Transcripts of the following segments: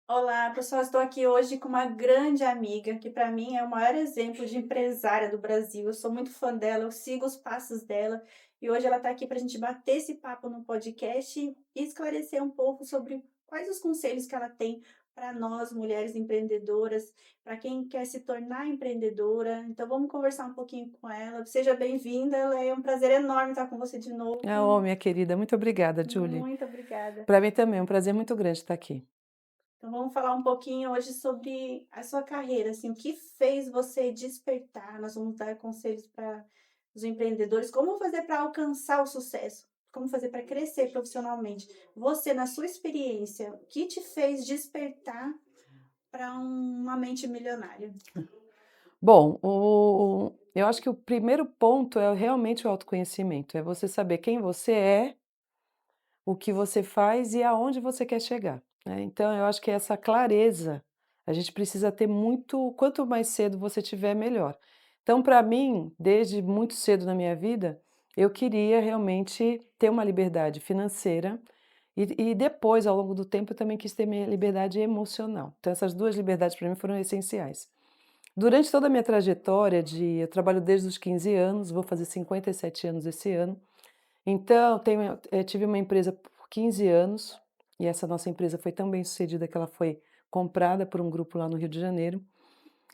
Olá, pessoal. Estou aqui hoje com uma grande amiga, que para mim é o maior exemplo de empresária do Brasil. Eu sou muito fã dela, eu sigo os passos dela e hoje ela está aqui para a gente bater esse papo no podcast e esclarecer um pouco sobre quais os conselhos que ela tem para nós, mulheres empreendedoras, para quem quer se tornar empreendedora. Então vamos conversar um pouquinho com ela. Seja bem-vinda, é um prazer enorme estar com você de novo. Ah, oh, minha querida, muito obrigada, Julie. Muito obrigada. Para mim também é um prazer muito grande estar aqui. Então vamos falar um pouquinho hoje sobre a sua carreira, assim, o que fez você despertar? Nós vamos dar conselhos para os empreendedores, como fazer para alcançar o sucesso, como fazer para crescer profissionalmente. Você, na sua experiência, o que te fez despertar para uma mente milionária? Bom, eu acho que o primeiro ponto é realmente o autoconhecimento, é você saber quem você é, o que você faz e aonde você quer chegar, né. Então eu acho que essa clareza, a gente precisa ter muito quanto mais cedo você tiver, melhor. Então para mim, desde muito cedo na minha vida, eu queria realmente ter uma liberdade financeira e depois, ao longo do tempo, eu também quis ter minha liberdade emocional. Então essas 2 liberdades para mim foram essenciais. Durante toda a minha trajetória eu trabalho desde os 15 anos, vou fazer 57 anos esse ano. Então, tive uma empresa por 15 anos, e essa nossa empresa foi tão bem-sucedida que ela foi comprada por um grupo lá no Rio de Janeiro,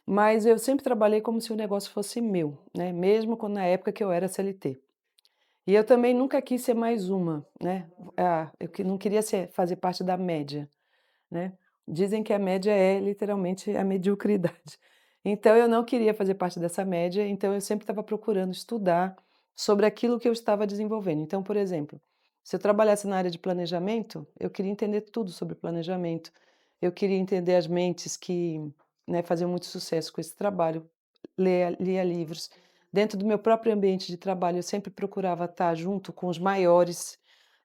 mas eu sempre trabalhei como se o negócio fosse meu, né, mesmo quando na época que eu era CLT. E eu também nunca quis ser mais uma, né, não queria fazer parte da média, né. Dizem que a média é literalmente a mediocridade. Então eu não queria fazer parte dessa média, então eu sempre estava procurando estudar sobre aquilo que eu estava desenvolvendo. Então, por exemplo, se eu trabalhasse na área de planejamento, eu queria entender tudo sobre planejamento, eu queria entender as mentes que, né, faziam muito sucesso com esse trabalho, lia livros. Dentro do meu próprio ambiente de trabalho, eu sempre procurava estar junto com os maiores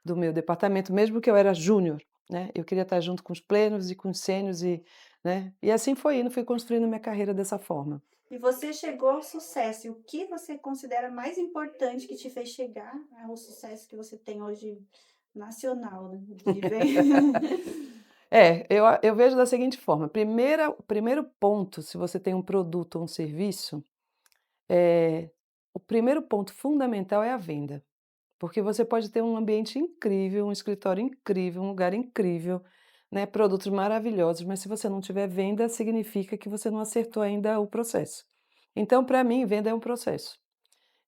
do meu departamento, mesmo que eu era júnior, né, eu queria estar junto com os plenos e com os sêniores e, né, e assim foi indo, fui construindo minha carreira dessa forma. E você chegou ao sucesso, e o que você considera mais importante que te fez chegar ao sucesso que você tem hoje nacional, né, de É, eu vejo da seguinte forma, o primeiro ponto, se você tem um produto ou um serviço, o primeiro ponto fundamental é a venda, porque você pode ter um ambiente incrível, um escritório incrível, um lugar incrível, né, produtos maravilhosos, mas se você não tiver venda, significa que você não acertou ainda o processo. Então, para mim, venda é um processo.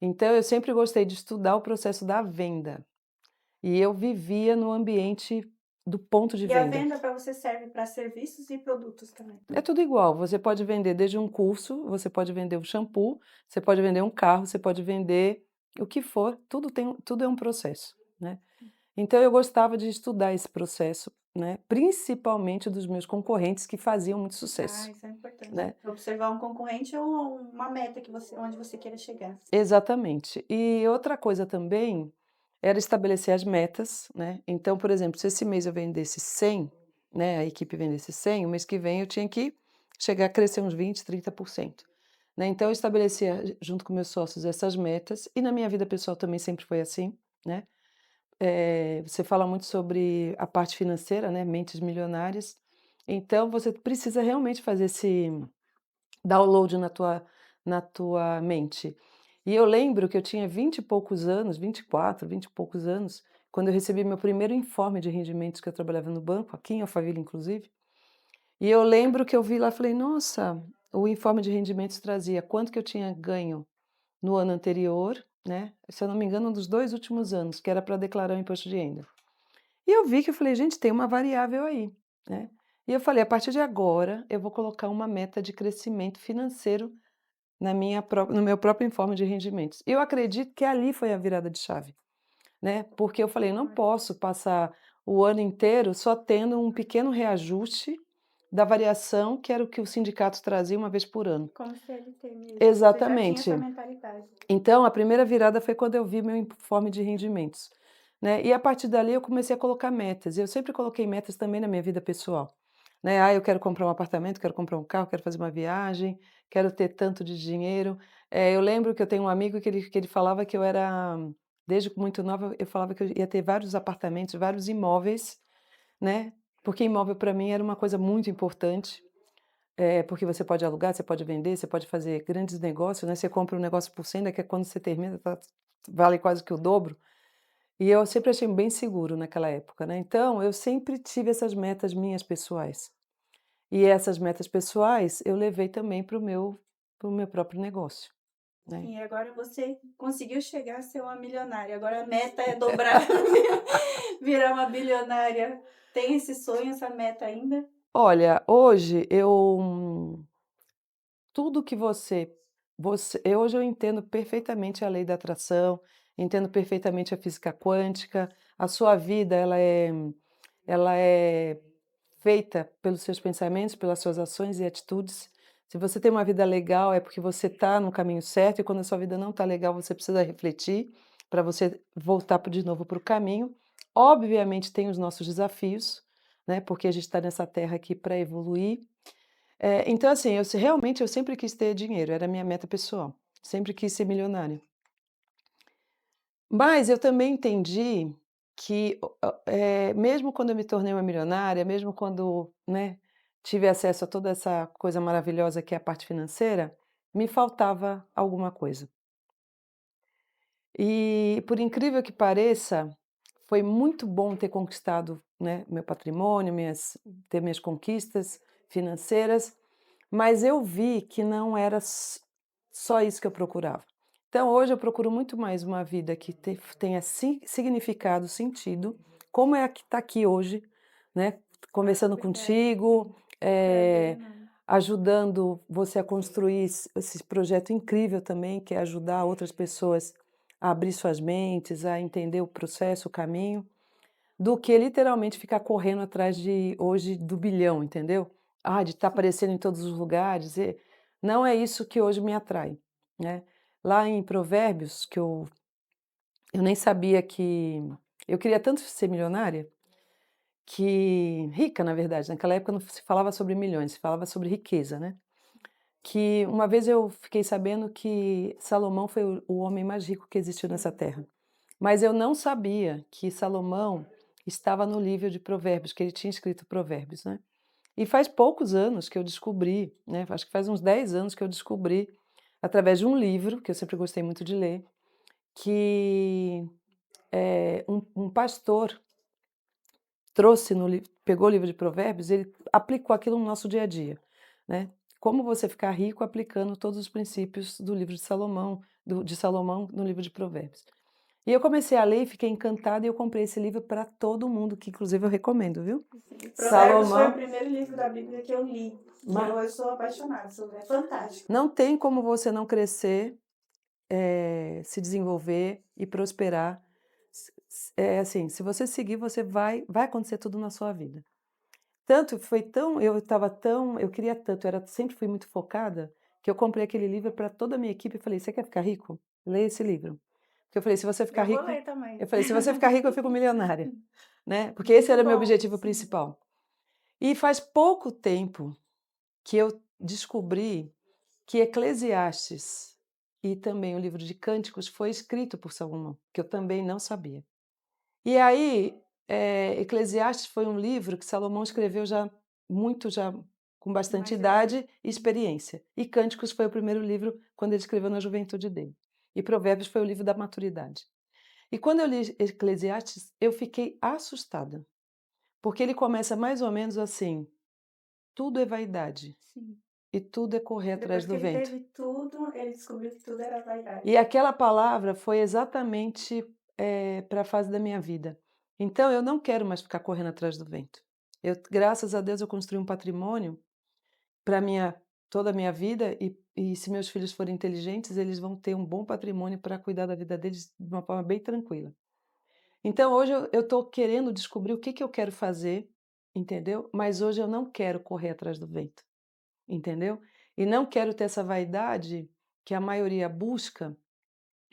Então eu sempre gostei de estudar o processo da venda, e eu vivia no ambiente do ponto de E a venda. venda para você serve para serviços e produtos também? É tudo igual, você pode vender desde um curso, você pode vender um shampoo, você pode vender um carro, você pode vender o que for, tudo é um processo, né. Então eu gostava de estudar esse processo, né, principalmente dos meus concorrentes que faziam muito Ah, sucesso, isso é importante. né. Observar um concorrente ou uma meta que você onde você queira chegar. Exatamente. E outra coisa também era estabelecer as metas, né. Então, por exemplo, se esse mês eu vendesse 100, né, a equipe vendesse 100, o mês que vem eu tinha que chegar a crescer uns 20, 30%, né. Então eu estabelecia junto com meus sócios essas metas e na minha vida pessoal também sempre foi assim, né. Você fala muito sobre a parte financeira, né, mentes milionárias, então você precisa realmente fazer esse download na tua mente. E eu lembro que eu tinha 20 e poucos anos, 24, 20 e poucos anos, quando eu recebi meu primeiro informe de rendimentos, que eu trabalhava no banco, aqui em Alphaville inclusive, e eu lembro que eu vi lá, falei: "Nossa", o informe de rendimentos trazia quanto que eu tinha ganho no ano anterior, né, se eu não me engano, dos 2 últimos anos, que era para declarar o imposto de renda. E eu vi que eu falei: "Gente, tem uma variável aí", né. E eu falei: "A partir de agora, eu vou colocar uma meta de crescimento financeiro no meu próprio informe de rendimentos". Eu acredito que ali foi a virada de chave, né, porque eu falei: "Não Ótimo. posso passar o ano inteiro só tendo um pequeno reajuste da variação, que era o que o sindicato trazia uma vez por ano". Como CLT mesmo, você já tinha essa Exatamente. mentalidade. Então, a primeira virada foi quando eu vi meu informe de rendimentos, né, e a partir dali eu comecei a colocar metas, e eu sempre coloquei metas também na minha vida pessoal, né, "Ah, eu quero comprar um apartamento, quero comprar um carro, quero fazer uma viagem, quero ter tanto de dinheiro". Eu lembro que eu tenho um amigo que ele falava que eu era desde muito nova, eu falava que eu ia ter vários apartamentos, vários imóveis, né, porque imóvel para mim era uma coisa muito importante, porque você pode alugar, você pode vender, você pode fazer grandes negócios, né, você compra um negócio por 100, daqui a quando você termina vale quase que o dobro, e eu sempre achei bem seguro naquela época, né, então eu sempre tive essas metas minhas pessoais. E essas metas pessoais eu levei também para o meu próprio negócio, né. Sim, agora você conseguiu chegar a ser uma milionária, agora a meta é dobrar, virar uma bilionária. Tem esse sonho, essa meta ainda? Olha, hoje tudo que hoje eu entendo perfeitamente a lei da atração, entendo perfeitamente a física quântica, a sua vida ela é feita pelos seus pensamentos, pelas suas ações e atitudes. Se você tem uma vida legal, é porque você está no caminho certo, e quando a sua vida não está legal, você precisa refletir para você voltar de novo para o caminho. Obviamente tem os nossos desafios, né, porque a gente está nessa terra aqui para evoluir. Então assim, realmente eu sempre quis ter dinheiro, era a minha meta pessoal, sempre quis ser milionária. Mas eu também entendi que mesmo quando eu me tornei uma milionária, mesmo quando, né, tive acesso a toda essa coisa maravilhosa que é a parte financeira, me faltava alguma coisa. E, por incrível que pareça, foi muito bom ter conquistado, né, meu patrimônio, ter minhas conquistas financeiras, mas eu vi que não era só isso que eu procurava. Então, hoje eu procuro muito mais uma vida que tenha significado, sentido, como é a que está aqui hoje, né, conversando contigo, Prazer eh, enorme. ajudando você a construir esse projeto incrível também, que é ajudar outras pessoas a abrir suas mentes, a entender o processo, o caminho, do que literalmente ficar correndo atrás de hoje do bilhão, entendeu? Ah, de estar aparecendo em todos os lugares, não é isso que hoje me atrai, né. Lá em Provérbios, que eu nem sabia que eu queria tanto ser milionária, rica na verdade, naquela época não se falava sobre milhões, se falava sobre riqueza, né. Que uma vez eu fiquei sabendo que Salomão foi o homem mais rico que existiu nessa terra. Mas eu não sabia que Salomão estava no livro de Provérbios, que ele tinha escrito Provérbios, né. E faz poucos anos que eu descobri, né, acho que faz uns 10 anos que eu descobri, através de um livro, que eu sempre gostei muito de ler, que, um pastor trouxe no li pegou o livro de Provérbios, ele aplicou aquilo no nosso dia a dia, né. Como você ficar rico aplicando todos os princípios do livro de Salomão no livro de Provérbios. E eu comecei a ler e fiquei encantada e eu comprei esse livro para todo mundo, que inclusive eu recomendo, viu. Sim, Provérbios foi o Salomão primeiro livro da Bíblia que eu li, que ma eu sou apaixonada, é fantástico. não tem como você não crescer, se desenvolver e prosperar. Assim, se você seguir, você vai acontecer tudo na sua vida. Tanto foi tão eu queria tanto, sempre fui muito focada, que eu comprei aquele livro para toda a minha equipe e falei: "Você quer ficar rico? Lê esse livro". Porque eu falei: "Se você ficar Eu vou rico", ler também. eu falei: "Se você ficar rico, eu fico milionária", né, porque esse Muito era meu bom, objetivo sim. principal. E faz pouco tempo que eu descobri que Eclesiastes e também o livro de Cânticos foi escrito por Salomão, que eu também não sabia. E aí, Eclesiastes foi um livro que Salomão escreveu já com bastante Mais velho. idade e experiência. E Cânticos foi o primeiro livro quando ele escreveu na juventude dele. E Provérbios foi o livro da maturidade. E quando eu li Eclesiastes, eu fiquei assustada, porque ele começa mais ou menos assim: "Tudo é vaidade Sim. e tudo é correr atrás Depois que do ele vento". teve tudo, ele descobriu que tudo era vaidade. E aquela palavra foi exatamente, para a fase da minha vida. Então eu não quero mais ficar correndo atrás do vento. Graças a Deus eu construí um patrimônio para toda a minha vida, e se meus filhos forem inteligentes, eles vão ter um bom patrimônio para cuidar da vida deles de uma forma bem tranquila. Então hoje eu estou querendo descobrir o que que eu quero fazer, entendeu? Mas hoje eu não quero correr atrás do vento, entendeu? E não quero ter essa vaidade que a maioria busca,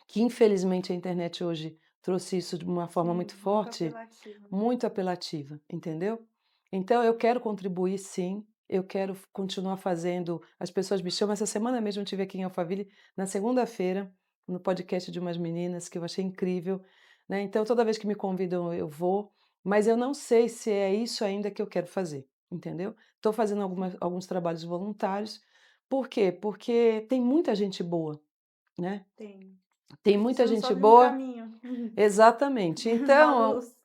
que infelizmente a internet hoje trouxe isso de uma forma Sim, muito muito forte, apelativo, né. muito apelativa, entendeu? Então eu quero contribuir sim, eu quero continuar fazendo, as pessoas me chamam, essa semana mesmo eu estive aqui em Alphaville, na segunda-feira, no podcast de umas meninas que eu achei incrível, né, então toda vez que me convidam eu vou, mas eu não sei se é isso ainda que eu quero fazer, entendeu? Estou fazendo alguns trabalhos voluntários. Por quê? Porque tem muita gente boa, né? Tem. Tem muita Precisamos só gente de um boa. caminho. Exatamente. Uma Então luz.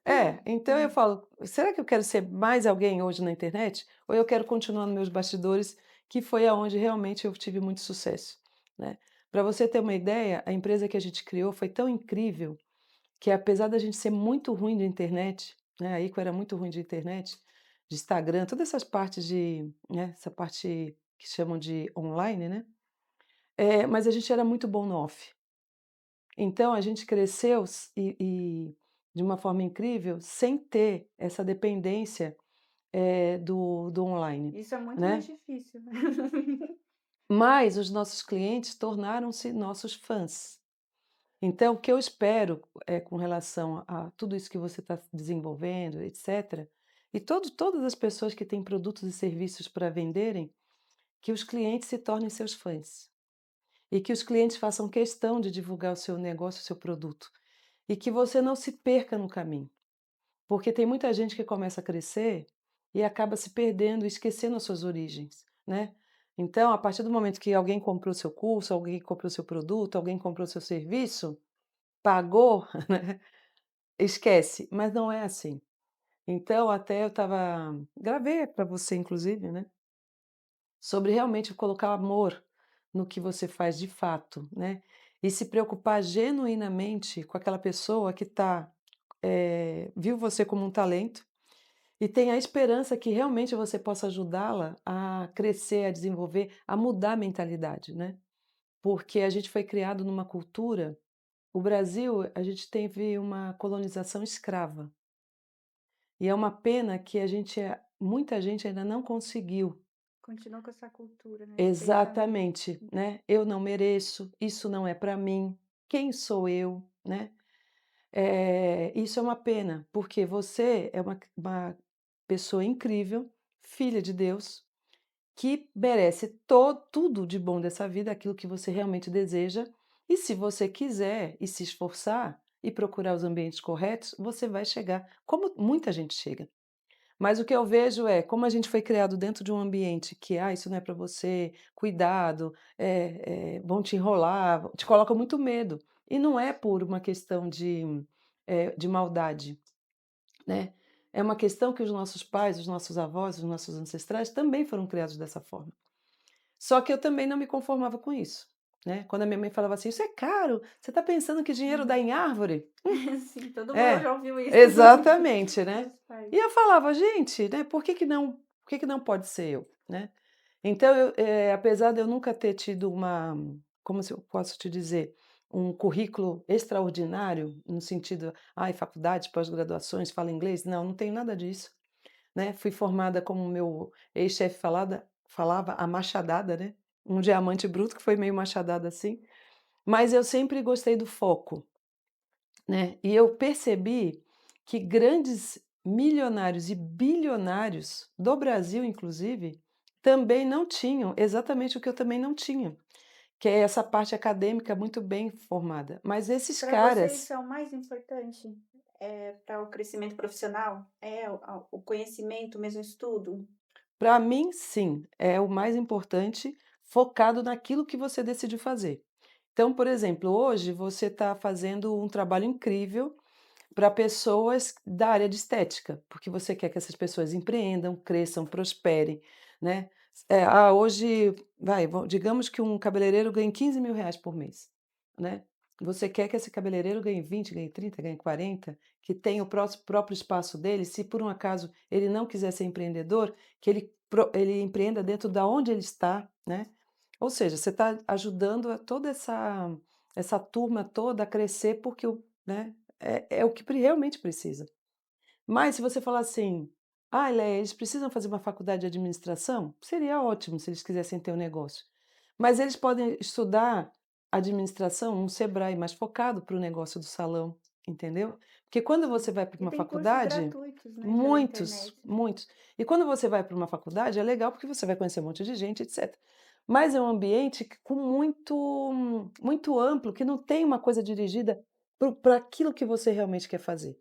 então eu falo: "Será que eu quero ser mais alguém hoje na internet ou eu quero continuar nos meus bastidores", que foi aonde realmente eu tive muito sucesso, né. Pra você ter uma ideia, a empresa que a gente criou foi tão incrível que apesar da gente ser muito ruim de internet, né, a Ico era muito ruim de internet, de Instagram, todas essas partes de, né, essa parte que chamam de online, né, mas a gente era muito bom no off. Então a gente cresceu e de uma forma incrível, sem ter essa dependência, do online, Isso é muito mais né. difícil, né. Mas os nossos clientes tornaram-se nossos fãs. Então o que eu espero, com relação a tudo isso que você está desenvolvendo, etcétera, e todas as pessoas que têm produtos e serviços para venderem, que os clientes se tornem seus fãs. E que os clientes façam questão de divulgar o seu negócio, o seu produto. E que você não se perca no caminho, porque tem muita gente que começa a crescer e acaba se perdendo e esquecendo as suas origens, né. Então, a partir do momento que alguém comprou seu curso, alguém comprou seu produto, alguém comprou seu serviço, pagou, né, esquece, mas não é assim. Então até eu estava gravei para você inclusive, né, sobre realmente colocar amor no que você faz de fato, né, e se preocupar genuinamente com aquela pessoa que está viu você como um talento e tem a esperança que realmente você possa ajudá-la a crescer, a desenvolver, a mudar a mentalidade, né. Porque a gente foi criado numa cultura o Brasil, a gente teve uma colonização escrava, e é uma pena que muita gente ainda não conseguiu Continua com essa cultura, né, esse pensamento. exatamente, né, "Eu não mereço, isso não é para mim, quem sou eu?", né. Isso é uma pena, porque você é uma pessoa incrível, filha de Deus, que merece tudo de bom dessa vida, aquilo que você realmente deseja, e se você quiser e se esforçar e procurar os ambientes corretos, você vai chegar, como muita gente chega. Mas o que eu vejo é, como a gente foi criado dentro de um ambiente que: "Ah, isso não é para você, cuidado, vão te enrolar", te coloca muito medo. E não é por uma questão de maldade, né. É uma questão que os nossos pais, os nossos avós, os nossos ancestrais também foram criados dessa forma. Só que eu também não me conformava com isso, né. Quando a minha mãe falava assim: "Isso é caro, você está pensando que dinheiro dá Uhum. em árvore?". Sim, todo mundo É, já ouviu isso exatamente, né. dos pais. E eu falava: "Gente, né, por que que não pode ser eu?", né. Então apesar de eu nunca ter tido como se eu posso te dizer, um currículo extraordinário, no sentido, ai, faculdade, pós-graduações, fala inglês, não, não tenho nada disso, né. Fui formada como o meu ex-chefe falava a machadada, né, um diamante bruto que foi meio machadada assim, mas eu sempre gostei do foco. Né, e eu percebi que grandes milionários e bilionários do Brasil, inclusive, também não tinham exatamente o que eu também não tinha, que é essa parte acadêmica muito bem formada. Mas esses Para você isso caras, é o mais importante? Para o crescimento profissional? É o conhecimento mesmo, o estudo? para mim, sim, é o mais importante, focado naquilo que você decidiu fazer. Então, por exemplo, hoje você está fazendo um trabalho incrível para pessoas da área de estética, porque você quer que essas pessoas empreendam, cresçam, prosperem, né. Hoje, digamos que um cabeleireiro ganhe R$ 15.000 por mês, né. Você quer que esse cabeleireiro ganhe 20, ganhe 30, ganhe 40, que tenha o próprio espaço dele, se por um acaso ele não quiser ser empreendedor, que ele empreenda dentro da onde ele está, né. Ou seja, você está ajudando a toda essa turma toda a crescer, porque né, é o que realmente precisa. Mas se você falar assim: "Ah, Léia, eles precisam fazer uma faculdade de administração?", seria ótimo se eles quisessem ter um negócio. Mas eles podem estudar administração num Sebrae, mais focado para o negócio do salão, entendeu? Porque quando você vai para E uma tem cursos faculdade gratuitos, né, pela muitos, internet. muitos. E quando você vai para uma faculdade é legal, porque você vai conhecer um monte de gente, etcétera. Mas é um ambiente com muito amplo, que não tem uma coisa dirigida para aquilo que você realmente quer fazer,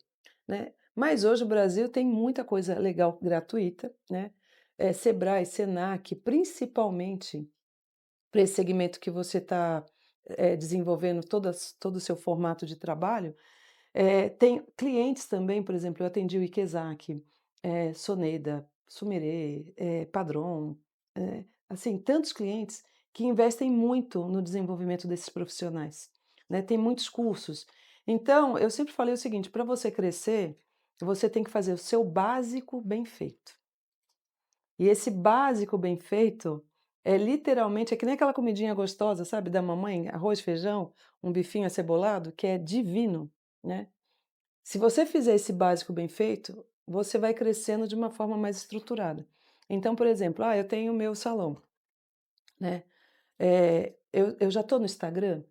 né. Mas hoje o Brasil tem muita coisa legal gratuita, né, Sebrae, Senac, principalmente para esse segmento que você está, desenvolvendo todo o seu formato de trabalho, tem clientes também, por exemplo, eu atendi o Ikezaki, Soneda, Sumerê, Padron, assim, tantos clientes que investem muito no desenvolvimento desses profissionais, né, tem muitos cursos. Então, eu sempre falei o seguinte: para você crescer, você tem que fazer o seu básico bem feito. E esse básico bem feito é literalmente é que nem aquela comidinha gostosa, sabe, da mamãe, arroz, feijão, um bifinho acebolado, que é divino, né. Se você fizer esse básico bem feito, você vai crescendo de uma forma mais estruturada. Então, por exemplo, eu tenho o meu salão, né, eu já estou no Instagram,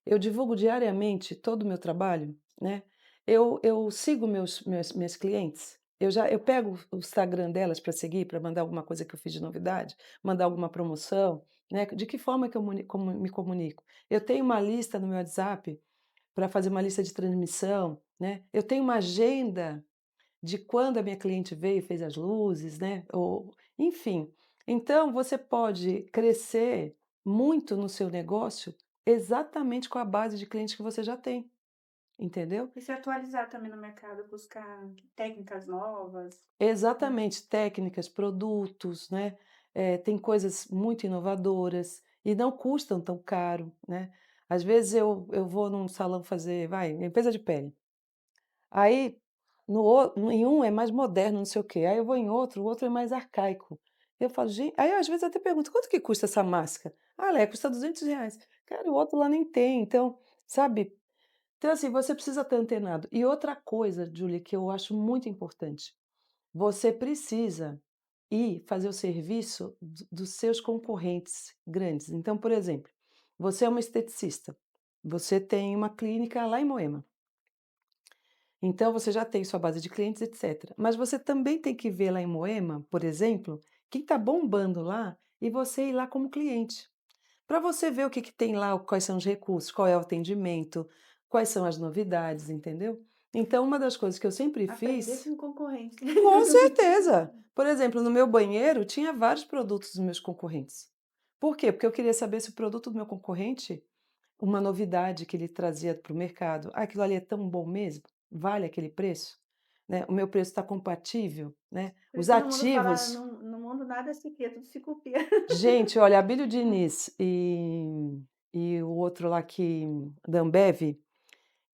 eu divulgo diariamente todo o meu trabalho, né, eu sigo minhas clientes, eu pego o Instagram delas para seguir, para mandar alguma coisa que eu fiz de novidade, mandar alguma promoção, né, de que forma que eu me comunico? Eu tenho uma lista no meu WhatsApp para fazer uma lista de transmissão, né, eu tenho uma agenda de quando a minha cliente veio e fez as luzes, né, ou enfim. Então você pode crescer muito no seu negócio exatamente com a base de clientes que você já tem, entendeu? E se atualizar também no mercado, buscar técnicas novas, né. Exatamente, técnicas, produtos, né, tem coisas muito inovadoras e não custam tão caro, né. Às vezes eu vou num salão fazer, limpeza de pele. Aí, em um é mais moderno, não sei o quê, aí eu vou em outro, o outro é mais arcaico. Eu falo: "Gen", aí às vezes eu até pergunto: "Quanto que custa essa máscara?". "Ah, Léia, custa R$ 200". Cara, o outro lá nem tem, então, sabe. Então assim, você precisa estar antenado. E outra coisa, Júlia, que eu acho muito importante, você precisa ir fazer o serviço dos seus concorrentes grandes. Então, por exemplo, você é uma esteticista, você tem uma clínica lá em Moema. Então você já tem sua base de clientes, etcétera. Mas você também tem que ver lá em Moema, por exemplo, quem está bombando lá e você ir lá como cliente. Para você ver o que que tem lá, quais são os recursos, qual é o atendimento, quais são as novidades, entendeu? Então uma das coisas que eu sempre Aprender fiz com concorrentes. com certeza. Por exemplo, no meu banheiro tinha vários produtos dos meus concorrentes. Por quê? Porque eu queria saber se o produto do meu concorrente, uma novidade que ele trazia para o mercado, aquilo ali é tão bom mesmo? Vale aquele preço? Né? O meu preço está compatível? Né? Por Os isso que no mundo fala: ativos. "No mundo nada se cria, tudo se copia". Gente, olha, Abílio Diniz e o outro lá da Ambev,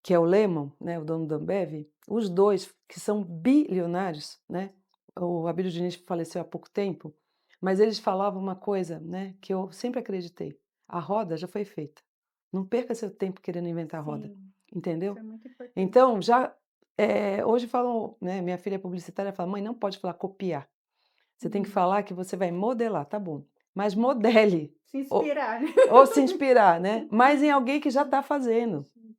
que é o Lemon, né, o dono da Ambev, os 2 que são bilionários, né, o Abílio Diniz faleceu há pouco tempo, mas eles falavam uma coisa, né, que eu sempre acreditei: "A roda já foi feita, não perca seu tempo querendo inventar roda", Sim, isso entendeu? é muito importante. Então hoje falam, né, minha filha é publicitária, fala: "Mãe, não pode falar copiar, você tem que Uhum. falar que você vai modelar", tá bom, mas modele, Se ou inspirar, né. ou se inspirar, né, mas em alguém que já está fazendo. Sim.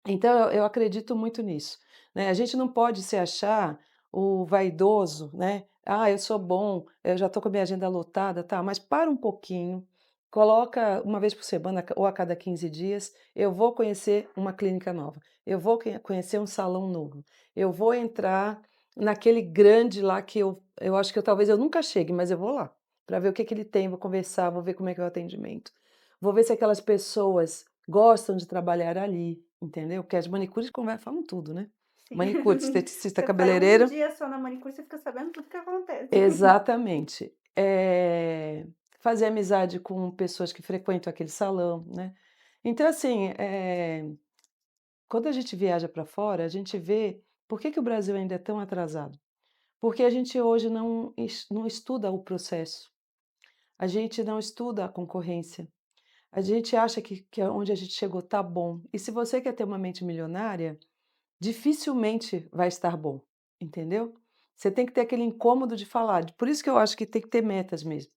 Então eu acredito muito nisso, né, a gente não pode se achar o vaidoso, né, "Ah, eu sou bom, eu já estou com a minha agenda lotada", tá, mas para um pouquinho, coloca uma vez por semana ou a cada 15 dias, eu vou conhecer uma clínica nova, eu vou conhecer um salão novo, eu vou entrar naquele grande lá que eu acho que talvez eu nunca chegue, mas eu vou lá, para ver o que que ele tem, vou conversar, vou ver como é que é o atendimento, vou ver se aquelas pessoas gostam de trabalhar ali, entendeu? Porque as manicures falam tudo, né. Sim. Manicure, esteticista, Você vai um cabeleireiro, dia só na manicure, você fica sabendo tudo que acontece. exatamente. Fazer amizade com pessoas que frequentam aquele salão, né. Então assim, quando a gente viaja para fora, a gente vê por que que o Brasil ainda é tão atrasado. Porque a gente hoje não estuda o processo, a gente não estuda a concorrência. A gente acha que onde a gente chegou tá bom. E se você quer ter uma mente milionária, dificilmente vai estar bom, entendeu? Você tem que ter aquele incômodo de falar. Por isso que eu acho que tem que ter metas mesmo,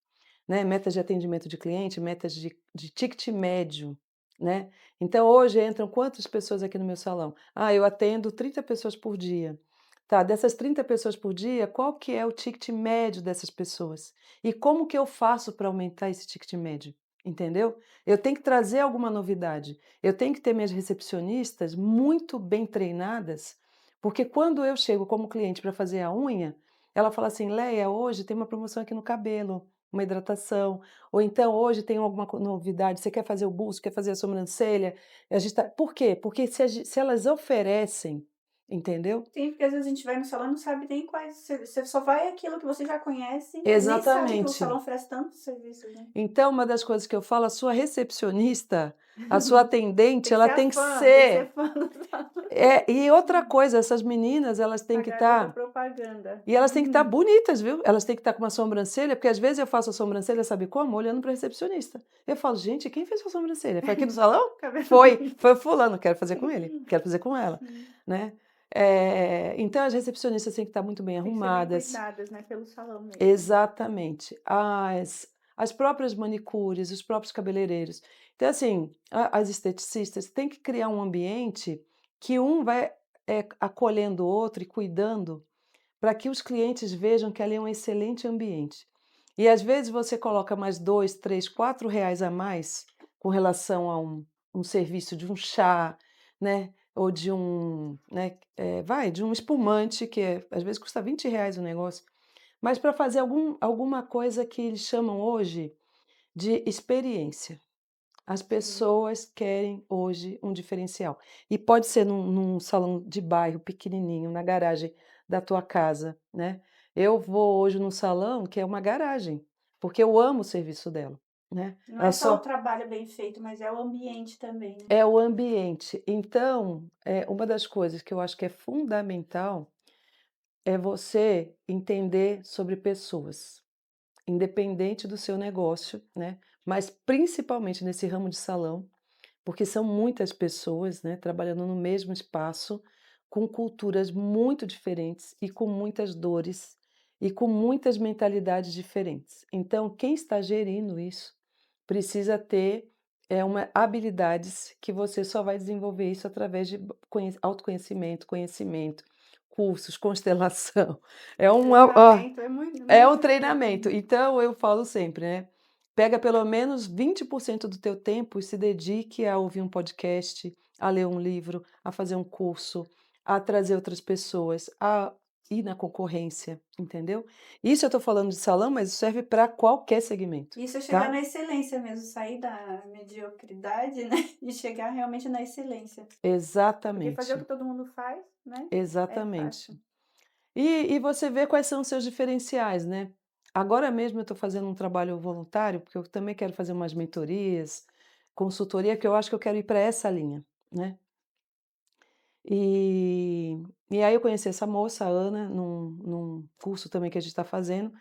né? Metas de atendimento de cliente, metas de ticket médio, né? Então hoje entram quantas pessoas aqui no meu salão? Ah, eu atendo 30 pessoas por dia. Tá, dessas 30 pessoas por dia, qual que é o ticket médio dessas pessoas? E como que eu faço para aumentar esse ticket médio? Entendeu? Eu tenho que trazer alguma novidade. Eu tenho que ter minhas recepcionistas muito bem treinadas, Porque quando eu chego como cliente para fazer a unha, ela fala assim: "Leia, hoje tem uma promoção aqui no cabelo, uma hidratação", ou então: "Hoje tem alguma novidade, você quer fazer o buço, quer fazer a sobrancelha?" A gente tá por quê? Porque se elas oferecem, entendeu? Sim, porque às vezes a gente vai no salão e não sabe nem quais, você só vai aquilo que você já conhece e nem sabe que o Exatamente. salão oferece tantos serviços, né. Então, uma das coisas que eu falo, a sua recepcionista, a sua Tem atendente, que ela ser a tem que fã, tem que ser ser fã do salão. e outra coisa, essas meninas, elas têm A que garota estar propaganda. e elas têm que estar bonitas, viu? Elas têm que estar com uma sobrancelha, porque às vezes eu faço a sobrancelha, sabe como? Olhando para a recepcionista. Eu falo: "Gente, quem fez sua sobrancelha? Foi aqui do salão?" Cabelo "Foi, lindo. foi o fulano, quero fazer com ele, quero fazer com ela", Sim. né. Então as recepcionistas têm que estar muito bem Tem que ser bem arrumadas. cuidadas, né, pelo salão mesmo. Exatamente. As próprias manicures, os próprios cabeleireiros. Então, assim, as esteticistas têm que criar um ambiente que um vai, acolhendo o outro e cuidando, para que os clientes vejam que ali é um excelente ambiente. E às vezes você coloca mais 2, 3, R$ 4 a mais com relação a um serviço de um chá, né, ou de um, né, de um espumante que às vezes custa R$ 20 o negócio. Mas para fazer alguma coisa que eles chamam hoje de experiência. As Sim. pessoas querem hoje um diferencial. E pode ser num salão de bairro pequenininho, na garagem da tua casa, né. Eu vou hoje num salão que é uma garagem, porque eu amo o serviço dela, né. Não Ela é só o só trabalho bem feito, mas é o ambiente também, né. é o ambiente. Então, uma das coisas que eu acho que é fundamental é você entender sobre pessoas. Independente do seu negócio, né, mas principalmente nesse ramo de salão, porque são muitas pessoas, né, trabalhando no mesmo espaço, com culturas muito diferentes e com muitas dores e com muitas mentalidades diferentes. Então, quem está gerindo isso precisa ter uma habilidades que você só vai desenvolver isso através de autoconhecimento, conhecimento, cursos, constelação. É uma, ó, Treinamento, é é um muita coisa, treinamento. né. Então eu falo sempre, né, pega pelo menos 20% do teu tempo e se dedique a ouvir um podcast, a ler um livro, a fazer um curso, a trazer outras pessoas, a ir na concorrência, entendeu? Isso eu estou falando de salão, mas isso serve para qualquer segmento, Isso é chegar tá? na excelência mesmo, sair da mediocridade, né, e chegar realmente na excelência. Porque fazer o que Exatamente, todo mundo faz, né, é exatamente. fácil. E você vê quais são os seus diferenciais, né. Agora mesmo eu estou fazendo um trabalho voluntário, porque eu também quero fazer umas mentorias, consultoria, que eu acho que eu quero ir para essa linha, né. E e aí eu conheci essa moça, a Ana, num curso também que a gente está fazendo,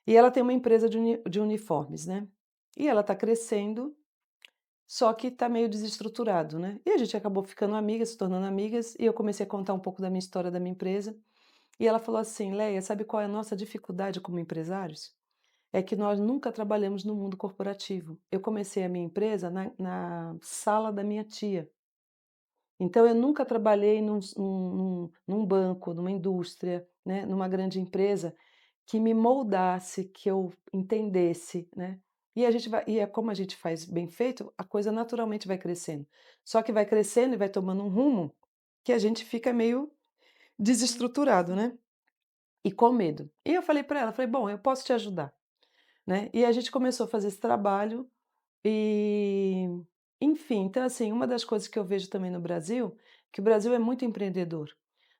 e ela tem uma empresa de uniformes, né. E ela está crescendo, só que está meio desestruturado, né. E a gente acabou ficando amigas, se tornando amigas, e eu comecei a contar um pouco da minha história, da minha empresa. E ela falou assim: "Leia, sabe qual é a nossa dificuldade como empresários? É que nós nunca trabalhamos no mundo corporativo. Eu comecei a minha empresa na sala da minha tia. Então eu nunca trabalhei num banco, numa indústria, né, numa grande empresa que me moldasse, que eu entendesse, né. E é como a gente faz bem feito, a coisa naturalmente vai crescendo. Só que vai crescendo e vai tomando um rumo que a gente fica meio desestruturado, Sim. né. E com medo. E eu falei para ela, falei: "Bom, eu posso te ajudar", né. E a gente começou a fazer esse trabalho e, enfim, então assim, uma das coisas que eu vejo também no Brasil, que o Brasil é muito empreendedor.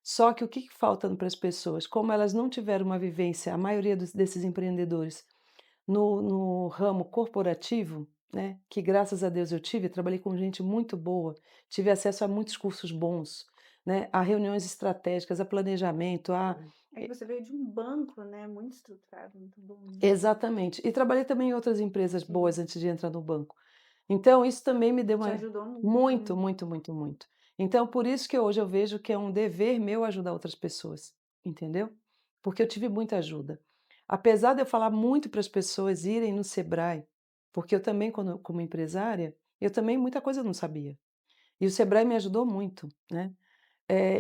Só que o que que falta para as pessoas, como elas não tiveram uma vivência, a maioria desses empreendedores, no ramo corporativo, né, que graças a Deus eu tive, trabalhei com gente muito boa, tive acesso a muitos cursos bons, né, a reuniões estratégicas, a planejamento, a É que você veio de um banco, né, muito estruturado, muito bom, né. exatamente. E trabalhei também em outras empresas boas Sim, antes de entrar no banco. Então isso também me deu te uma ajudou muito, muito, né. muito, muito, muito. Então por isso que hoje eu vejo que é um dever meu ajudar outras pessoas, entendeu? Porque eu tive muita ajuda. Apesar de eu falar muito para as pessoas irem no Sebrae, porque eu também quando como empresária, eu também muita coisa eu não sabia. E o Sebrae me ajudou muito, né.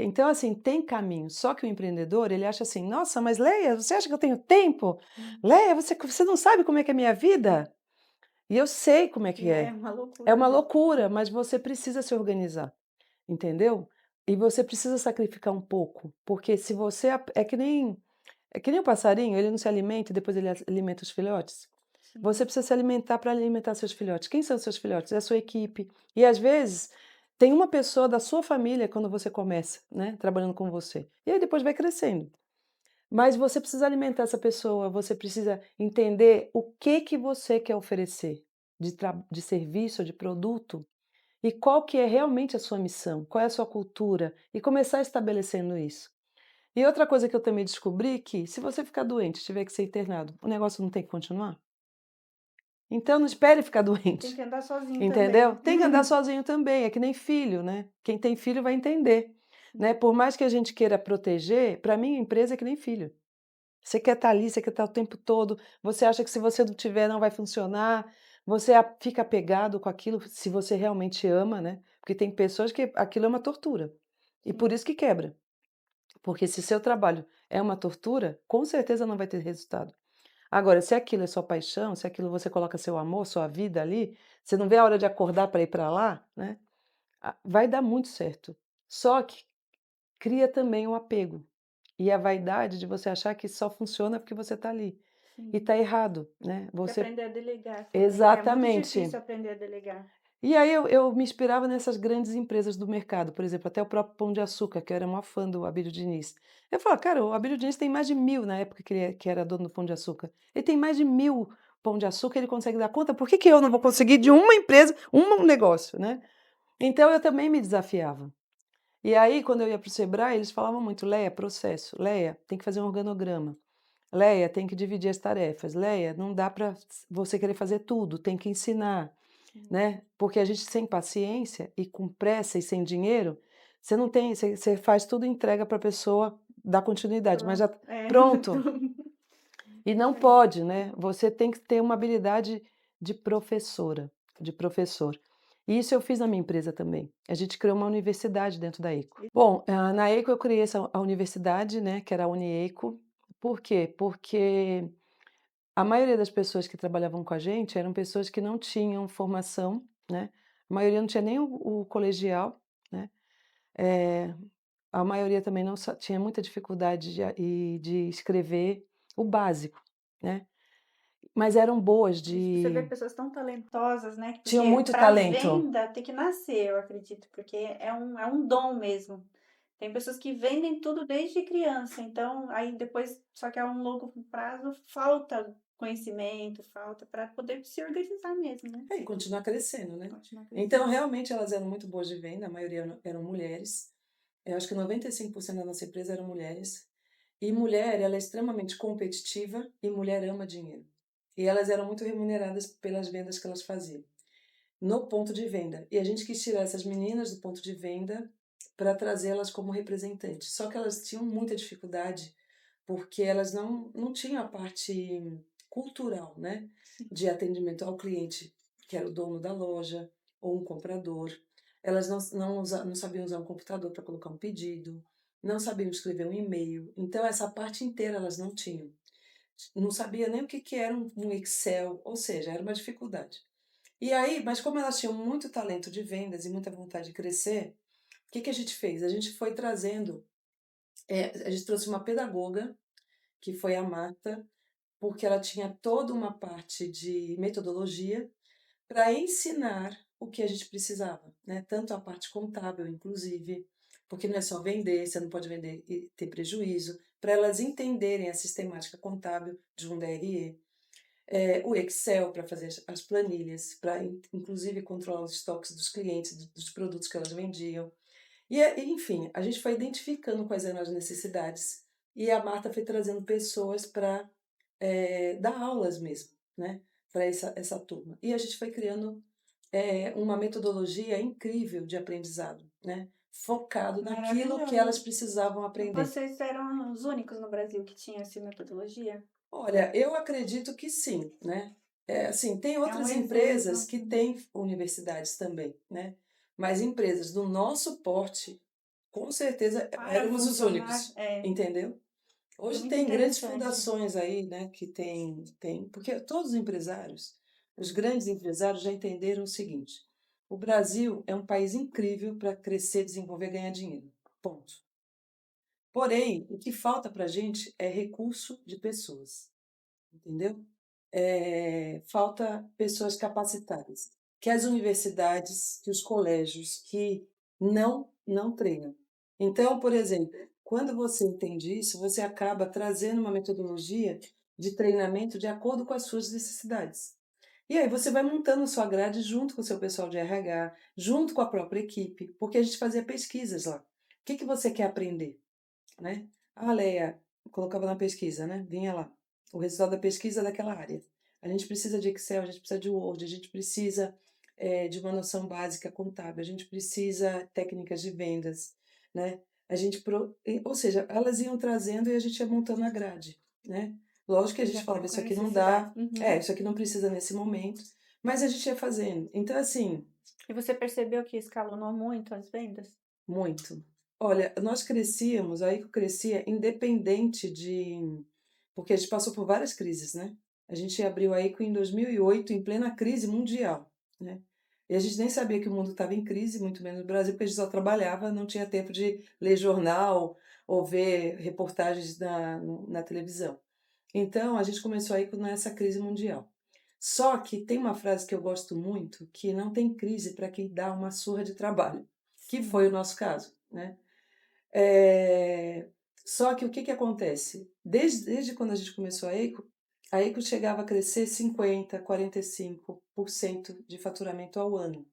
Então assim, tem caminho, só que o empreendedor ele acha assim: "Nossa, mas Leia, você acha que eu tenho tempo? Hum. Leia, você não sabe como é que é a minha vida?" E eu sei como é que E é é. uma É loucura uma mesmo. loucura, mas você precisa se organizar, entendeu? E você precisa sacrificar um pouco, porque se você é que nem o passarinho, ele não se alimenta e depois ele alimenta os filhotes. Sim. Você precisa se alimentar para alimentar seus filhotes. Quem são os seus filhotes? É a sua equipe. E às vezes tem uma pessoa da sua família quando você começa, né, trabalhando com você. E aí depois vai crescendo. Mas você precisa alimentar essa pessoa, você precisa entender o que você quer oferecer de serviço, de produto, e qual que é realmente a sua missão, qual é a sua cultura, e começar estabelecendo isso. E outra coisa que eu também descobri que se você ficar doente, tiver que ser internado, o negócio não tem que continuar? Então não espere ficar Tem doente, que andar sozinho entendeu? também. Tem que andar sozinho também, é que nem filho, né? Quem tem filho vai entender, né? Sim, Por mais que a gente queira proteger, para mim a empresa é que nem filho. Você quer estar ali, você quer estar o tempo todo, você acha que se você não tiver não vai funcionar, você fica apegado com aquilo se você realmente ama, né? Porque tem pessoas que aquilo é uma tortura. E por sim, isso que quebra. Porque se seu trabalho é uma tortura, com certeza não vai ter resultado. Agora, se aquilo é sua paixão, se aquilo você coloca seu amor, sua vida ali, você não vê a hora de acordar para ir para lá, né? Vai dar muito certo. Só que cria também o apego e a vaidade de você achar que só funciona porque você está ali. E sim. está errado, né? Tem que Você aprender a delegar também, né, é muito exatamente. difícil aprender a delegar. E aí eu me inspirava nessas grandes empresas do mercado, por exemplo, até o próprio Pão de Açúcar, que eu era uma fã do Abílio Diniz. Eu falava: "Cara, o Abílio Diniz tem mais de 1000 na época que era dono do Pão de Açúcar. Ele tem mais de 1000 Pão de Açúcar, ele consegue dar conta, por que que eu não vou conseguir de uma empresa, um negócio, né?". Então eu também me desafiava. E aí quando eu ia para o Sebrae, eles falavam muito: "Leia, processo. Leia, tem que fazer um organograma. Leia, tem que dividir as tarefas. Leia, não dá para você querer fazer tudo, tem que ensinar". Sim. Né, porque a gente sem paciência e com pressa e sem dinheiro, você não tem você faz tudo e entrega para a pessoa dar continuidade, mas Pronto. já É. pronto. E não É. pode, né, você tem que ter uma habilidade de professora, de professor. E isso eu fiz na minha empresa também. A gente criou uma universidade dentro da EICO. Bom, na EICO eu criei a universidade, né, que era a Unieco. Por quê? Porque a maioria das pessoas que trabalhavam com a gente eram pessoas que não tinham formação, né, a maioria não tinha nem o colegial, né, eh, a maioria também não sa tinha muita dificuldade de escrever o básico, né, mas eram boas Isso, você vê de pessoas tão talentosas, né, tinham porque muito para talento. venda tem que nascer, eu acredito, porque é um dom mesmo. Tem pessoas que vendem tudo desde criança, então aí depois, só que a um longo prazo falta conhecimento, falta para poder se organizar mesmo, né, É, e continuar crescendo, né. continuar Então crescendo. realmente elas eram muito boas de venda, a maioria eram mulheres, eu acho que 95% da nossa empresa eram mulheres. E mulher, ela é extremamente competitiva e mulher ama dinheiro. E elas eram muito remuneradas pelas vendas que elas faziam, no ponto de venda. E a gente quis tirar essas meninas do ponto de venda para trazê-las como representantes. Só que elas tinham muita dificuldade porque elas não tinham a parte cultural, né, Sim. de atendimento ao cliente, que era o dono da loja ou um comprador. Elas não sabiam usar um computador para colocar um pedido, não sabiam escrever um e-mail. Então, essa parte inteira elas não tinham. Não sabia nem o que que era um Excel, ou seja, era uma dificuldade. E aí, mas como elas tinham muito talento de vendas e muita vontade de crescer, o que que a gente fez? A gente foi trazendo, a gente trouxe uma pedagoga, que foi a Marta, porque ela tinha toda uma parte de metodologia para ensinar o que a gente precisava, né? Tanto a parte contábil, inclusive, porque não é só vender, você não pode vender e ter prejuízo, para elas entenderem a sistemática contábil de um DRE, o Excel para fazer as planilhas, para inclusive controlar os estoques dos clientes, dos produtos que elas vendiam. Enfim, a gente foi identificando quais eram as necessidades e a Marta foi trazendo pessoas para dar aulas mesmo, né, para essa turma. E a gente foi criando uma metodologia incrível de aprendizado, né, focado naquilo que elas Maravilhoso. precisavam aprender. Vocês eram os únicos no Brasil que tinham essa metodologia? Olha, eu acredito que sim, né. Assim, tem É um outras empresas exemplo. que têm universidades também, né, mas empresas do nosso porte, com certeza Para éramos os funcionar, únicos, entendeu? é Hoje muito tem grandes interessante. fundações aí, né, que tem porque todos os empresários, os grandes empresários já entenderam o seguinte: o Brasil é um país incrível para crescer, desenvolver, ganhar dinheiro. ponto. Porém, o que falta para a gente é recurso de pessoas, entendeu? Falta pessoas capacitadas, que as universidades, que os colégios que não treinam. Então, por exemplo, quando você entende isso, você acaba trazendo uma metodologia de treinamento de acordo com as suas necessidades. E aí você vai montando sua grade junto com o seu pessoal de RH, junto com a própria equipe, porque a gente fazia pesquisas lá. O que que você quer aprender, né? Ah, Leia, colocava na pesquisa, né? Vinha lá o resultado da pesquisa daquela área. A gente precisa de Excel, a gente precisa de Word, a gente precisa de uma noção básica contábil, a gente precisa técnicas de vendas, né? Ou seja, elas iam trazendo e a gente ia montando a grade, né? Lógico que a De gente falava, acordo com isso a aqui não necessidade. dá, Uhum. isso aqui não precisa nesse momento, mas a gente ia fazendo. Então, assim, E você percebeu que escalonou muito as vendas? muito. Olha, nós crescíamos, aí que eu crescia, independente de. Porque a gente passou por várias crises, né? A gente abriu a EICO em 2008, em plena crise mundial, né? E a gente nem sabia que o mundo estava em crise, muito menos no Brasil, porque a gente só trabalhava, não tinha tempo de ler jornal ou ver reportagens na televisão. Então, a gente começou a EICO nessa crise mundial. Só que tem uma frase que eu gosto muito, que não tem crise para quem dá uma surra de trabalho, que foi o Sim. nosso caso, né? Eh, Só que o que que acontece? Desde quando a gente começou a EICO chegava a crescer 50, 45% de faturamento ao ano.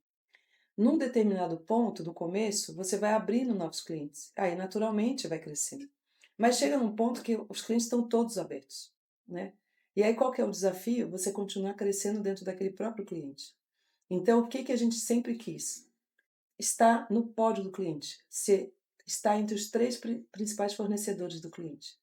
Num determinado ponto, no começo, você vai abrindo novos clientes. Aí, naturalmente, vai crescendo. Mas chega num ponto que os clientes estão todos abertos, né? E aí, qual que é o desafio? Você continuar crescendo dentro daquele próprio cliente. Então, o que que a gente sempre quis? Estar no pódio do cliente, estar entre os três principais fornecedores do cliente.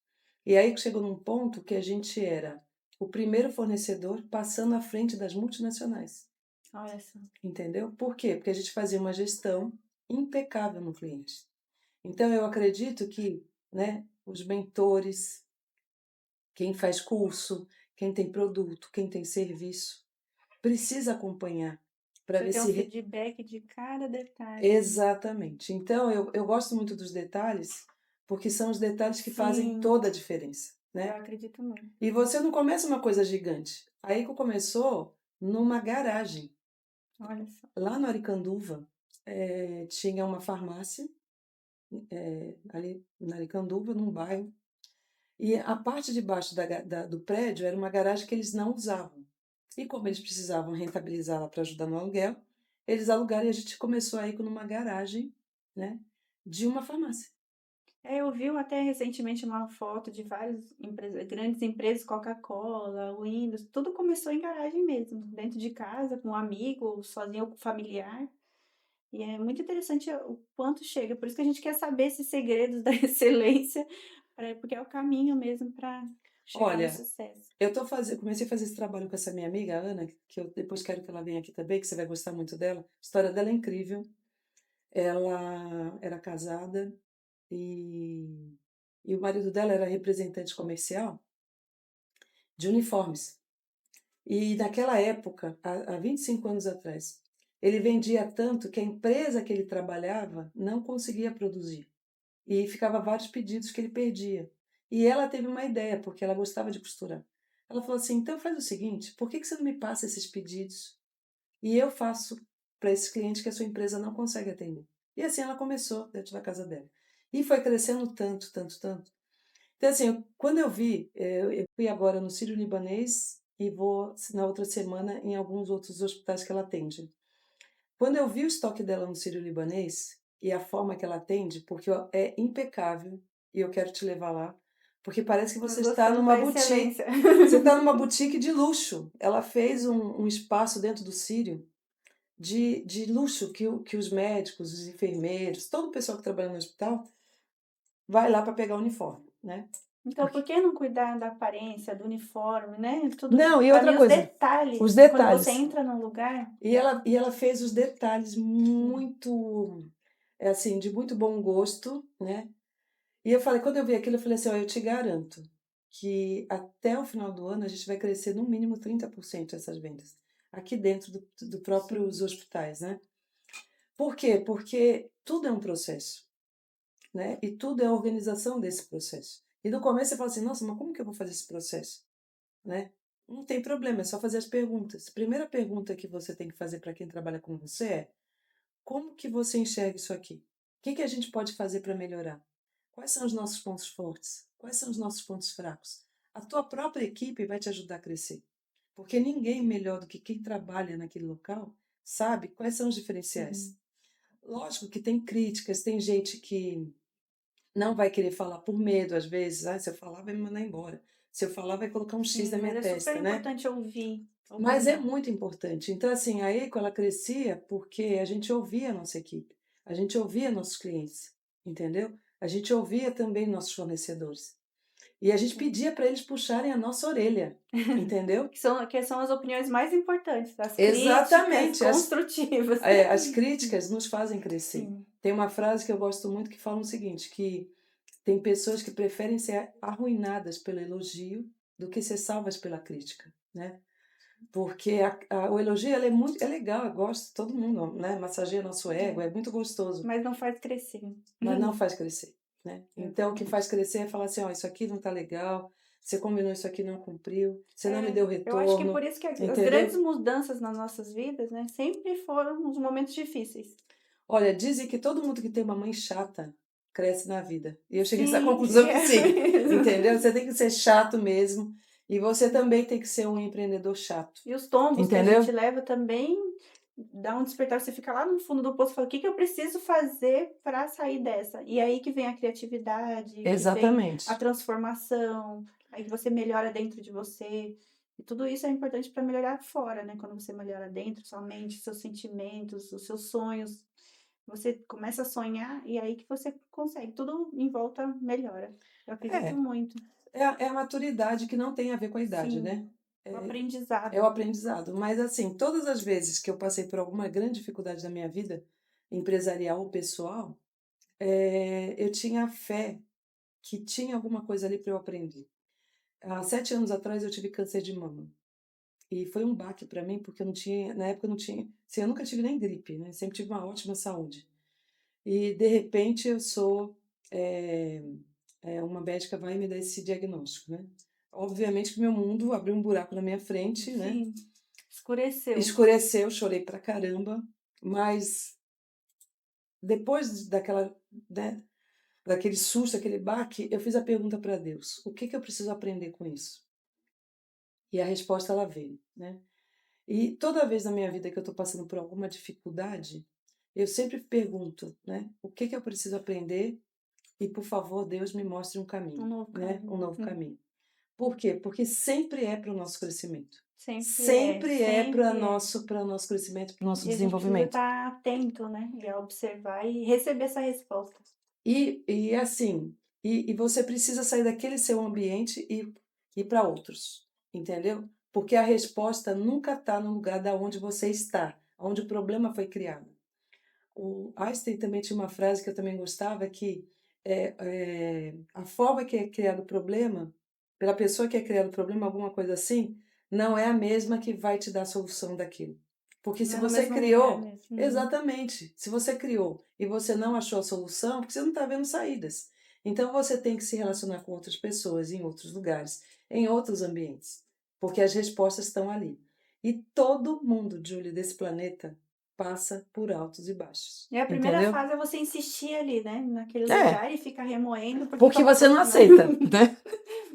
E aí chegou num ponto que a gente era o primeiro fornecedor passando à frente das multinacionais. Olha só. Entendeu? Por quê? Porque a gente fazia uma gestão impecável no cliente. Então eu acredito que, né, os mentores, quem faz curso, quem tem produto, quem tem serviço, precisa acompanhar para Você ver tem um se feedback de cada detalhe, né? exatamente. Então, eu gosto muito dos detalhes, porque são os detalhes que fazem Sim, toda a diferença, eu né? acredito muito. E você não começa uma coisa gigante. Aí que começou numa garagem. Olha só. Lá no Aricanduva, tinha uma farmácia, ali na Aricanduva, num bairro, e a parte de baixo do prédio era uma garagem que eles não usavam. E como eles precisavam rentabilizá-la para ajudar no aluguel, eles alugaram e a gente começou aí numa garagem, né, de uma farmácia. Eu vi até recentemente uma foto de várias grandes empresas, Coca-Cola, Windows, tudo começou em garagem mesmo, dentro de casa, com um amigo, sozinho ou com familiar. E é muito interessante o quanto chega. Por isso que a gente quer saber esses segredos da excelência, porque é o caminho mesmo para chegar no Olha, sucesso. comecei a fazer esse trabalho com essa minha amiga, a Ana, que eu depois quero que ela venha aqui também, que você vai gostar muito dela. A história dela é incrível. Ela era casada e, e o marido dela era representante comercial de uniformes. E naquela época, há 25 anos atrás, ele vendia tanto que a empresa que ele trabalhava não conseguia produzir. E ficava vários pedidos que ele perdia. E ela teve uma ideia, porque ela gostava de costurar. Ela falou assim: então faz o seguinte, por que você não me passa esses pedidos? E eu faço para esses clientes que a sua empresa não consegue atender. E assim ela começou dentro da casa dela. E foi crescendo tanto, tanto, tanto. Então, assim, quando eu vi, eu fui agora no Sírio-Libanês e vou na outra semana em alguns outros hospitais que ela atende. Quando eu vi o estoque dela no Sírio-Libanês e a forma que ela atende, porque ó, é impecável e eu quero te levar lá, porque parece que Nós você está gostamos numa da boutique. excelência. Você está numa boutique de luxo. Ela fez um espaço dentro do Sírio de luxo que os médicos, os enfermeiros, todo o pessoal que trabalha no hospital vai lá para pegar o uniforme, né? Então, por Porque que não cuidar da aparência, do uniforme, né? Tudo, não, e para outra mim, os coisa, os detalhes. Quando você detalhes. entra num lugar, E ela fez os detalhes sim, muito, assim, de muito bom gosto, né? E eu falei, quando eu vi aquilo, eu falei assim, ó, eu te garanto que até o final do ano a gente vai crescer no mínimo 30% essas vendas. Aqui dentro do próprios sim, hospitais, né? Por quê? Porque tudo é um processo. né? E tudo é a organização desse processo. E no começo você fala assim, nossa, mas como que eu vou fazer esse processo? Né? Não tem problema, é só fazer as perguntas. Primeira pergunta que você tem que fazer para quem trabalha com você é: como que você enxerga isso aqui? O que que a gente pode fazer para melhorar? Quais são os nossos pontos fortes? Quais são os nossos pontos fracos? A tua própria equipe vai te ajudar a crescer. Porque ninguém melhor do que quem trabalha naquele local sabe quais são os diferenciais. Uhum. Lógico que tem críticas, tem gente que não vai querer falar por medo, às vezes. Se eu falar, vai me mandar embora. Se eu falar, vai colocar um X Sim, na mas minha é super testa, né? importante ouvir a Mas é opinião. muito importante. Então, assim, a Eco, ela crescia porque a gente ouvia a nossa equipe, a gente ouvia nossos clientes, entendeu? A gente ouvia também nossos fornecedores. E a gente Sim. pedia para eles puxarem a nossa orelha, entendeu? Que são as opiniões mais importantes, as críticas Exatamente. construtivas. As críticas nos fazem crescer. Sim. Tem uma frase que eu gosto muito que fala o seguinte, que tem pessoas que preferem ser arruinadas pelo elogio do que ser salvas pela crítica, né? Porque o elogio é legal, eu gosto, todo mundo, né? Massageia nosso ego, é muito gostoso, Mas não faz crescer. mas não faz crescer, né? Então o que Exatamente. faz crescer é falar assim, ó, isso aqui não tá legal, você combinou isso aqui, não cumpriu, você não me deu Eu acho que por retorno, isso que as grandes entendeu? mudanças nas nossas vidas, né, sempre foram os momentos difíceis. Olha, dizem que todo mundo que tem uma mãe chata cresce na vida. E eu cheguei a essa Sim, conclusão que é sim, mesmo. entendeu? Você tem que ser chato mesmo, e você também tem que ser um empreendedor chato, E os tombos que a gente entendeu? leva também dá um despertar. Você fica lá no fundo do poço e fala: o que que eu preciso fazer para sair dessa? E aí que vem a criatividade, que vem a Exatamente. transformação, aí você melhora dentro de você. E tudo isso é importante para melhorar fora, né? Quando você melhora dentro, sua mente, seus sentimentos, os seus sonhos. Você começa a sonhar e aí que você consegue. Tudo em volta melhora. Eu acredito É, muito. é a maturidade que não tem a ver com a idade, né? Sim, o É, é o aprendizado. aprendizado. Mas, assim, todas as vezes que eu passei por alguma grande dificuldade na minha vida, empresarial ou pessoal, eu tinha fé que tinha alguma coisa ali para eu aprender. Há 7 anos atrás eu tive câncer de mama. E foi um baque para mim, porque eu não tinha, na época eu não tinha, assim, eu nunca tive nem gripe, né? Sempre tive uma ótima saúde. E de repente eu sou, uma médica vai me dar esse diagnóstico, né? Obviamente que meu mundo abriu um buraco na minha frente, né? Sim, escureceu. Escureceu, chorei pra caramba, mas depois né, daquele susto, aquele baque, eu fiz a pergunta para Deus: o que que eu preciso aprender com isso? E a resposta ela veio, né? E toda vez na minha vida que eu estou passando por alguma dificuldade, eu sempre pergunto, né? O que que eu preciso aprender? E por favor, Deus me mostre um Um caminho, novo né? Um caminho. novo caminho. Por quê? Porque sempre é para o nosso crescimento. Sempre é, Sempre é para sempre é. nosso crescimento, para o nosso E a gente precisa desenvolvimento. estar atento, né? E a observar e receber essa resposta. E assim, e você precisa sair daquele seu ambiente e ir para outros, entendeu? Porque a resposta nunca está no lugar da onde você está, onde o problema foi criado. O Einstein também tinha uma frase que eu também gostava, que a forma que é criado o problema, pela pessoa que é criado o problema, alguma coisa assim, não é a mesma que vai te dar a solução daquilo. Porque Não se é no você mesmo lugar criou, mesmo. Uhum. exatamente, se você criou e você não achou a solução, porque você não está vendo saídas. Então você tem que se relacionar com outras pessoas, em outros lugares, em outros ambientes, porque as respostas estão ali. E todo mundo, Júlia, desse planeta passa por altos e baixos, E a primeira entendeu? fase é você insistir ali, né? Naquele É, lugar e ficar remoendo porque porque falta você não solução. aceita, né?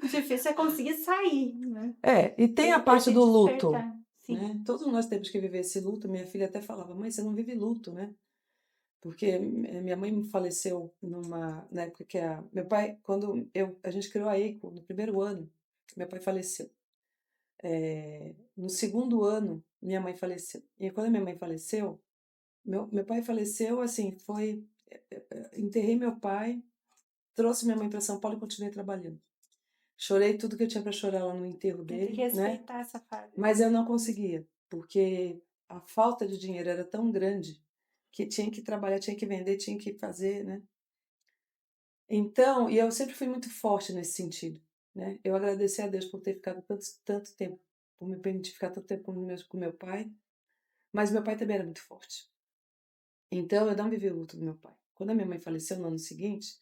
O difícil é conseguir sair, né? E tem Tem a que ter parte esse do luto, despertar. Sim. né? Todos nós temos que viver esse luto. Minha filha até falava, mãe, você não vive luto, né? Porque minha mãe faleceu na época que meu pai, quando a gente criou a EICO, no primeiro ano, meu pai faleceu. No segundo ano, minha mãe faleceu. E quando minha mãe faleceu, meu pai faleceu, assim, enterrei meu pai, trouxe minha mãe para São Paulo e continuei trabalhando. Chorei tudo que eu tinha para chorar lá no enterro Tem que dele, né? respeitar essa fase. Mas eu não conseguia, porque a falta de dinheiro era tão grande que tinha que trabalhar, tinha que vender, tinha que fazer, né? Então, e eu sempre fui muito forte nesse sentido, né? Eu agradeci a Deus por ter ficado tanto tempo, por me permitir ficar tanto tempo com meu pai, mas meu pai também era muito forte. Então, eu não vivi o luto do meu pai. Quando a minha mãe faleceu no ano seguinte,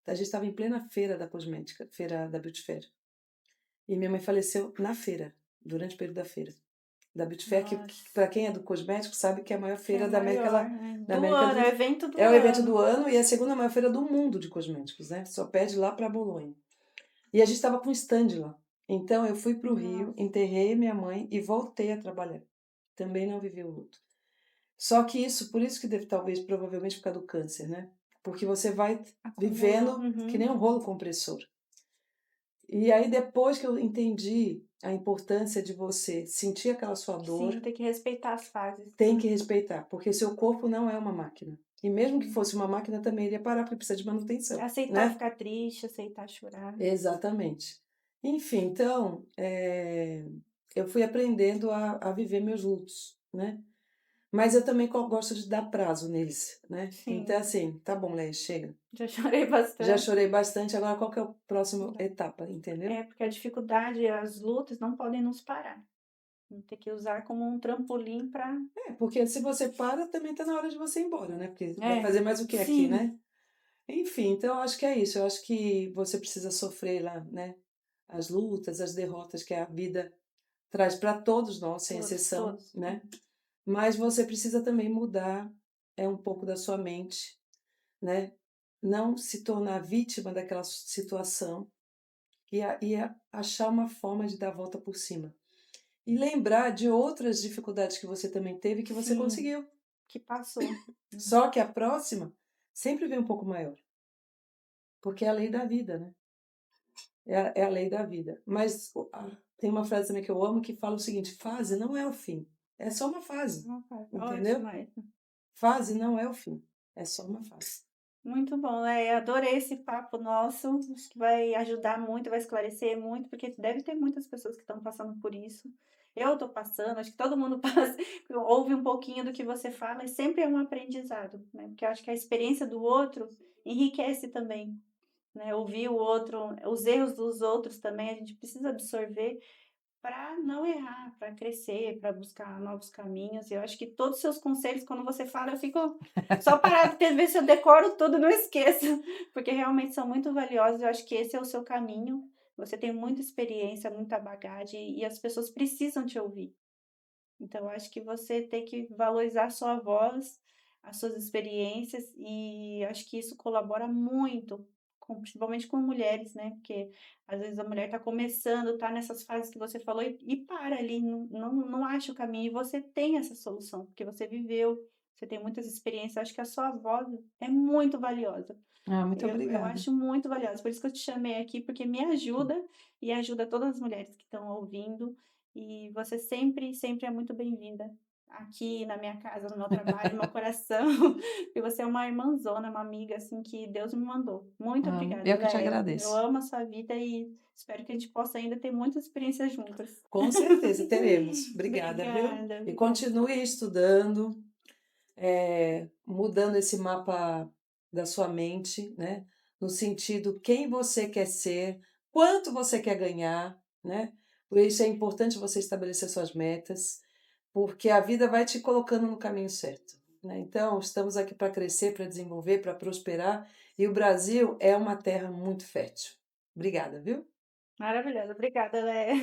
a gente estava em plena feira da cosmética, feira da Beauty Fair. E minha mãe faleceu na feira, durante o período da feira. Da Beauty Fair, que Nossa, para quem é do cosmético sabe que é a maior que é feira da América, maior, né? da Do América ano, é o do... evento do É o evento ano. do ano e é a segunda maior feira do mundo de cosméticos, né? Só perde lá para Bolonha. E a gente estava com um stand lá. Então eu fui para o Rio, Nossa, enterrei minha mãe e voltei a trabalhar. Também não vivi o luto. Só que isso, por isso que deve, talvez, provavelmente por causa do câncer, né? Porque você vai acumula. vivendo que nem Uhum. um rolo compressor. E aí, depois que eu entendi a importância de você sentir aquela sua dor, Sim, tem que respeitar as fases. tem que respeitar, porque seu corpo não é uma máquina. E mesmo que Sim. fosse uma máquina, também iria parar, porque precisa de manutenção, Aceitar né? ficar triste, aceitar chorar. Exatamente. Enfim, então, eu fui aprendendo a viver meus lutos, né? Mas eu também gosto de dar prazo neles, né? Então, Sim, assim, tá bom, Leia, chega. já chorei Já bastante. chorei bastante, agora qual que é a próxima etapa, entendeu? É, porque a dificuldade e as lutas não podem nos parar. Tem que usar como um trampolim para. É, porque se você para, também tá na hora de você ir embora, né? Porque vai É, fazer mais o que aqui, sim, né? Enfim, então eu acho que é isso. Eu acho que você precisa sofrer lá, né? As lutas, as derrotas que a vida traz para todos nós, sem todos, exceção, todos. né? Mas você precisa também mudar um pouco da sua mente, né? Não se tornar vítima daquela situação e achar uma forma de dar a volta por cima. E lembrar de outras dificuldades que você também teve que você Sim, conseguiu. que passou. Só que a próxima sempre vem um pouco maior, porque é a lei da vida, né? É a lei da vida. Mas tem uma frase também que eu amo que fala o seguinte: fase não é o fim, é só uma fase, entendeu? Ótimo, é. Fase não é o fim, é só uma fase. Muito bom, adorei esse papo nosso. Acho que vai ajudar muito, vai esclarecer muito, porque deve ter muitas pessoas que estão passando por isso. Eu estou passando, acho que todo mundo passa, ouve um pouquinho do que você fala e sempre é um aprendizado, né? Porque eu acho que a experiência do outro enriquece também, né? Ouvir o outro, os erros dos outros também, a gente precisa absorver para não errar, para crescer, para buscar novos caminhos. E eu acho que todos os seus conselhos, quando você fala, eu fico só parada para ver se eu decoro tudo, não esqueço, porque realmente são muito valiosos. Eu acho que esse é o seu caminho. Você tem muita experiência, muita bagagem e as pessoas precisam te ouvir. Então, eu acho que você tem que valorizar a sua voz, as suas experiências, e acho que isso colabora muito, principalmente com mulheres, né? Porque às vezes a mulher está começando, está nessas fases que você falou e para ali, não acha o caminho, e você tem essa solução, porque você viveu, você tem muitas experiências, acho que a sua voz é muito valiosa. Ah, muito Eu obrigada. acho muito valiosa, por isso que eu te chamei aqui, porque me ajuda e ajuda todas as mulheres que estão ouvindo. E você sempre, sempre é muito bem-vinda aqui na minha casa, no meu trabalho, no meu coração. E você é uma irmãzona, uma amiga assim que Deus me mandou. Muito Ah, obrigada, eu que te Léa. Eu agradeço. amo a sua vida e espero que a gente possa ainda ter muitas experiências juntas. Com certeza teremos. Obrigada, viu? Obrigada, E obrigada. continue estudando, mudando esse mapa da sua mente, né? No sentido quem você quer ser, quanto você quer ganhar, né? Por isso é importante você estabelecer suas metas, porque a vida vai te colocando no caminho certo, né? Então, estamos aqui para crescer, para desenvolver, para prosperar, e o Brasil é uma terra muito fértil. Obrigada, viu? Maravilhosa. Obrigada, Léa.